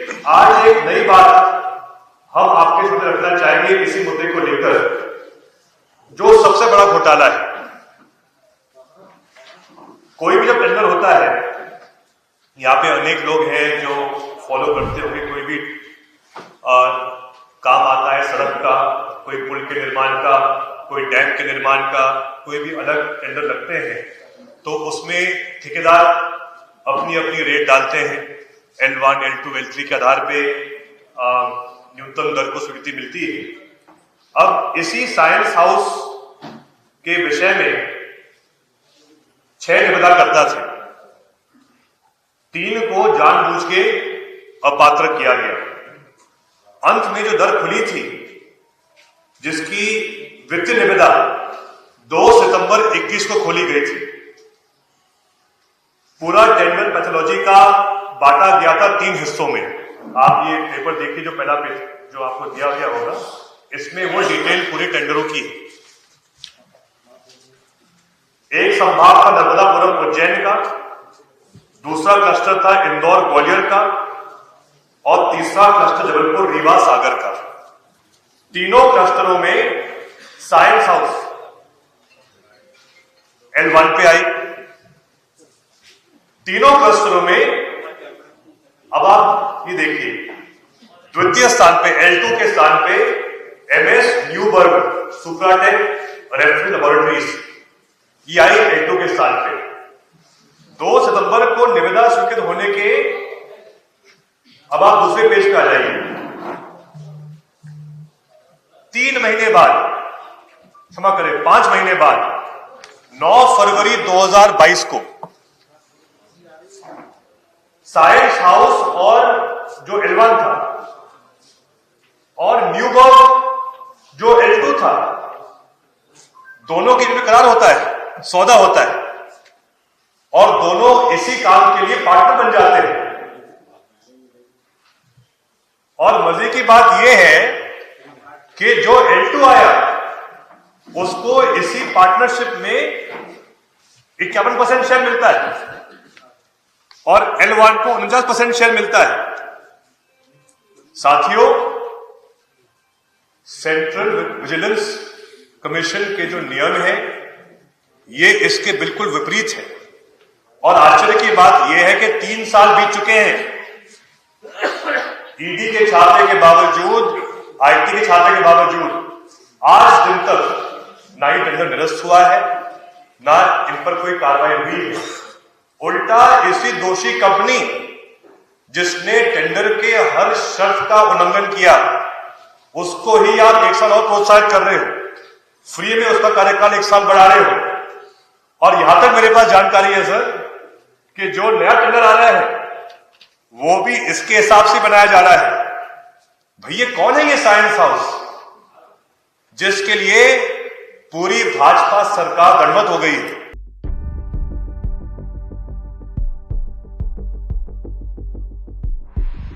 आज एक नई बात हम आपके सामने रखना चाहेंगे इसी मुद्दे को लेकर, जो सबसे बड़ा घोटाला है। कोई भी जब टेंडर होता है, यहां पे अनेक लोग हैं जो फॉलो करते होंगे, कोई भी काम आता है सड़क का, कोई पुल के निर्माण का, कोई डैम के निर्माण का, कोई भी अलग टेंडर लगते हैं, तो उसमें ठेकेदार अपनी अपनी रेट डालते हैं। L1, L2, L3 के आधार पे न्यूनतम दर को स्वीकृति मिलती है। अब इसी साइंस हाउस के विषय में 6 निविदाकर्ता थे, 3 को जानबूझ के अपात्र किया गया। अंत में जो दर खुली थी, जिसकी वित्तीय निविदा 2 सितंबर 21 को खोली गई थी, पूरा टेंडर पैथोलॉजी का बांटा गया था 3 हिस्सों में। आप ये पेपर देखिए, जो पहला पेज जो आपको दिया गया होगा, इसमें वो डिटेल पूरे टेंडरों की है। एक संभाग था नर्मदापुरम उज्जैन का, दूसरा क्लस्टर था इंदौर ग्वालियर का, और तीसरा क्लस्टर जबलपुर रीवा सागर का। तीनों क्लस्टरों में साइंस हाउस L1 पे आई। तीनों क्लस्टरों में अब आप ये देखिए, द्वितीय स्थान पे L2 के स्थान पे MS न्यूबर्ग सुप्राटेक रेफरेंस लेबोरेटरीज, ये आई L2 के स्थान पे। 2 सितंबर को निविदा स्वीकृत होने के, अब आप दूसरे पेज पे आ जाइए, 3 महीने बाद, क्षमा करें 5 महीने बाद, 9 फरवरी 2022 को साइंस हाउस और जो L1 था और न्यूबर्ग जो L2 था, दोनों के लिए करार होता है, सौदा होता है, और दोनों इसी काम के लिए पार्टनर बन जाते हैं। और मजे की बात यह है कि जो L2 आया, उसको इसी पार्टनरशिप में 51% शेयर मिलता है और L1 को 49% शेयर मिलता है। साथियों, सेंट्रल विजिलेंस कमीशन के जो नियम है, ये इसके बिल्कुल विपरीत है। और आश्चर्य की बात यह है कि 3 साल बीत चुके हैं, ईडी के छापे के बावजूद, आईटी के छापे के बावजूद आज दिन तक ना ही टेंडर निरस्त हुआ है, ना इन पर कोई कार्रवाई हुई है। उल्टा इसी दोषी कंपनी, जिसने टेंडर के हर शर्त का उल्लंघन किया, उसको ही आप 1 साल और प्रोत्साहित कर रहे हो, फ्री में उसका कार्यकाल 1 साल बढ़ा रहे हो। और यहां तक मेरे पास जानकारी है सर, कि जो नया टेंडर आ रहा है, वो भी इसके हिसाब से बनाया जा रहा है। भैया कौन है ये साइंस हाउस, जिसके लिए पूरी भाजपा सरकार गणमत हो गई है?